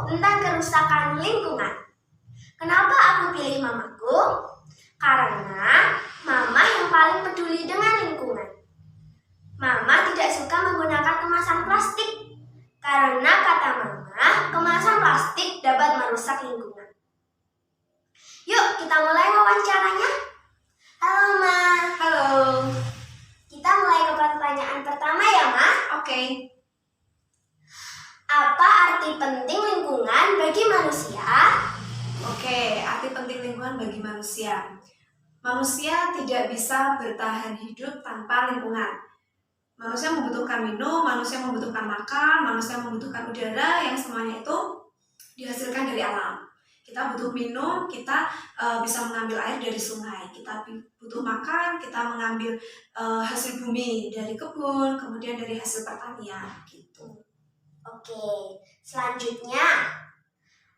tentang kerusakan lingkungan. Kenapa aku pilih mamaku? Karena mama yang paling peduli dengan lingkungan. Mama tidak suka menggunakan kemasan plastik. Karena kata mama, kemasan plastik dapat merusak lingkungan. Yuk kita mulai wawancaranya. Halo Ma. Halo. Kita mulai ke pertanyaan pertama ya Ma. Oke. Apa arti penting lingkungan bagi manusia? Oke, arti penting lingkungan bagi manusia. Manusia tidak bisa bertahan hidup tanpa lingkungan. Manusia membutuhkan minum, manusia membutuhkan makan, manusia membutuhkan udara yang semuanya itu dihasilkan dari alam. Kita butuh minum, kita bisa mengambil air dari sungai. Kita butuh makan, kita mengambil hasil bumi dari kebun, kemudian dari hasil pertanian gitu. Oke, selanjutnya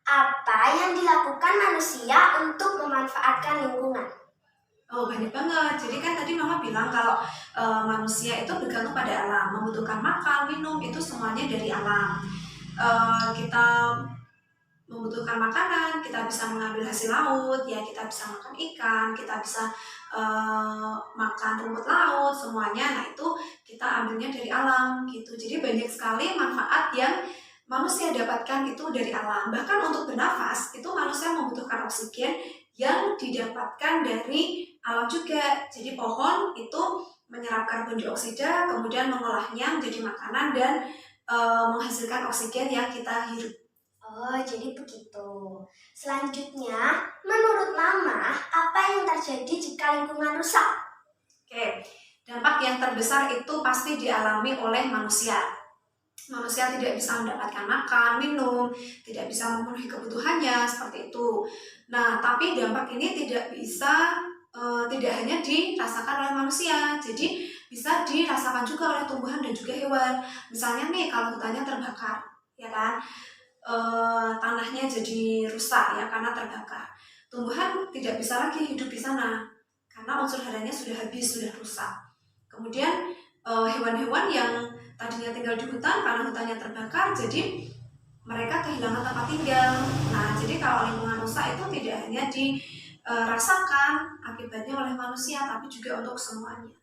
apa yang dilakukan manusia untuk memanfaatkan lingkungan? Oh, banyak banget. Jadi kan tadi Mama bilang kalau manusia itu bergantung pada alam, membutuhkan makan, minum, itu semuanya dari alam. Kita membutuhkan makanan, kita bisa mengambil hasil laut, ya kita bisa makan ikan, kita bisa makan rumput laut, semuanya. Nah itu kita ambilnya dari alam gitu. Jadi banyak sekali manfaat yang manusia dapatkan itu dari alam. Bahkan untuk bernafas itu manusia membutuhkan oksigen yang didapatkan dari alam juga. Jadi pohon itu menyerap karbon dioksida, kemudian mengolahnya menjadi makanan dan menghasilkan oksigen yang kita hirup. Oh, jadi begitu. Selanjutnya, menurut Mama, apa yang terjadi jika lingkungan rusak? Oke, dampak yang terbesar itu pasti dialami oleh manusia. Manusia tidak bisa mendapatkan makan, minum, tidak bisa memenuhi kebutuhannya, seperti itu. Nah, tapi dampak ini tidak hanya dirasakan oleh manusia, jadi bisa dirasakan juga oleh tumbuhan dan juga hewan. Misalnya nih, kalau hutannya terbakar, ya kan, tanahnya jadi rusak ya karena terbakar. Tumbuhan tidak bisa lagi hidup di sana karena unsur haranya sudah habis, sudah rusak. Kemudian hewan-hewan yang tadinya tinggal di hutan karena hutannya terbakar, jadi mereka kehilangan tempat tinggal. Nah, jadi kalau lingkungan rusak itu tidak hanya dirasakan akibatnya oleh manusia, tapi juga untuk semuanya.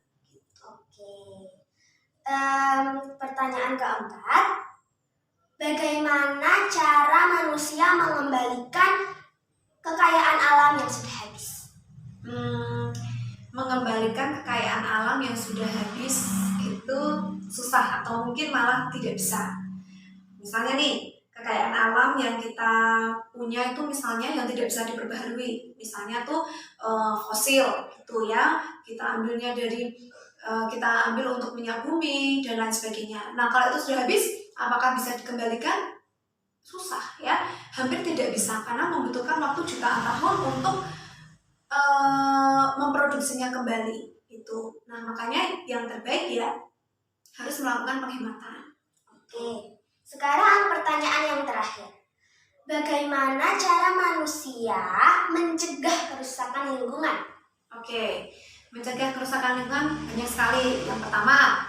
Oke. Pertanyaan keempat, bagaimana cara manusia mengembalikan kekayaan alam yang sudah habis? Mengembalikan kekayaan alam yang sudah habis itu susah atau mungkin malah tidak bisa. Misalnya nih, kekayaan alam yang kita punya itu misalnya yang tidak bisa diperbaharui, misalnya tuh fosil gitu ya, kita ambilnya dari kita ambil untuk minyak bumi dan lain sebagainya. Nah, kalau itu sudah habis, apakah bisa dikembalikan? Susah ya, hampir tidak bisa karena membutuhkan waktu jutaan tahun untuk memproduksinya kembali itu. Nah, makanya yang terbaik ya harus melakukan penghematan. Oke. Sekarang pertanyaan yang terakhir. Bagaimana cara manusia mencegah kerusakan lingkungan? Oke, mencegah kerusakan lingkungan banyak sekali. Yang pertama,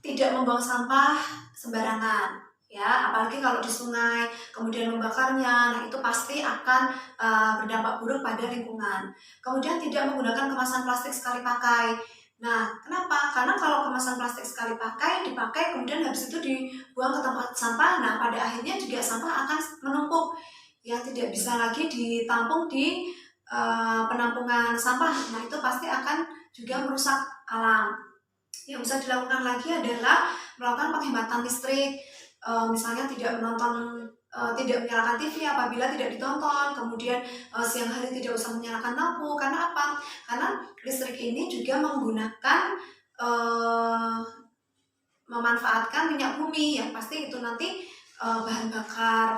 tidak membuang sampah sembarangan. Ya, apalagi kalau di sungai, kemudian membakarnya, nah itu pasti akan berdampak buruk pada lingkungan. Kemudian tidak menggunakan kemasan plastik sekali pakai. Nah, kenapa? Karena kalau kemasan plastik sekali dipakai, kemudian habis itu dibuang ke tempat sampah, nah pada akhirnya juga sampah akan menumpuk, yang tidak bisa lagi ditampung di penampungan sampah. Nah, itu pasti akan juga merusak alam. Yang bisa dilakukan lagi adalah melakukan penghematan listrik. Misalnya tidak menyalakan TV apabila tidak ditonton, kemudian siang hari tidak usah menyalakan lampu. Karena apa? Karena listrik ini juga menggunakan memanfaatkan minyak bumi, yang pasti itu nanti bahan bakar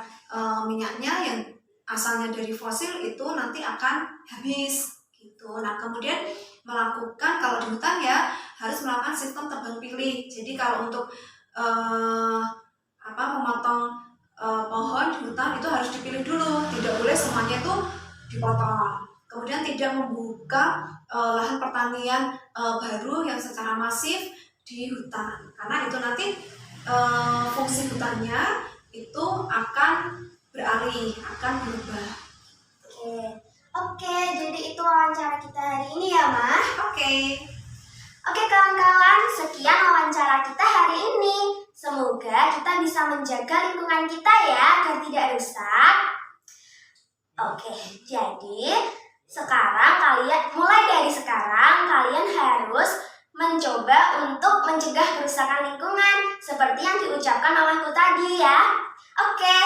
minyaknya yang asalnya dari fosil itu nanti akan habis gitu. Nah, kemudian melakukan, kalau di hutan ya harus melakukan sistem tebang pilih. Jadi kalau untuk memotong pohon di hutan itu harus dipilih dulu, tidak boleh semuanya itu dipotong. Kemudian tidak membuka lahan pertanian baru yang secara masif di hutan, karena itu nanti fungsi hutannya itu akan beralih, akan berubah. Oke, jadi itu wawancara kita hari ini ya, Ma. Oke, kawan-kawan, sekian wawancara kita hari ini. Semoga kita bisa menjaga lingkungan kita ya, agar tidak rusak. Oke, jadi mulai dari sekarang kalian harus mencoba untuk mencegah kerusakan lingkungan seperti yang diucapkan olehku tadi ya. Oke.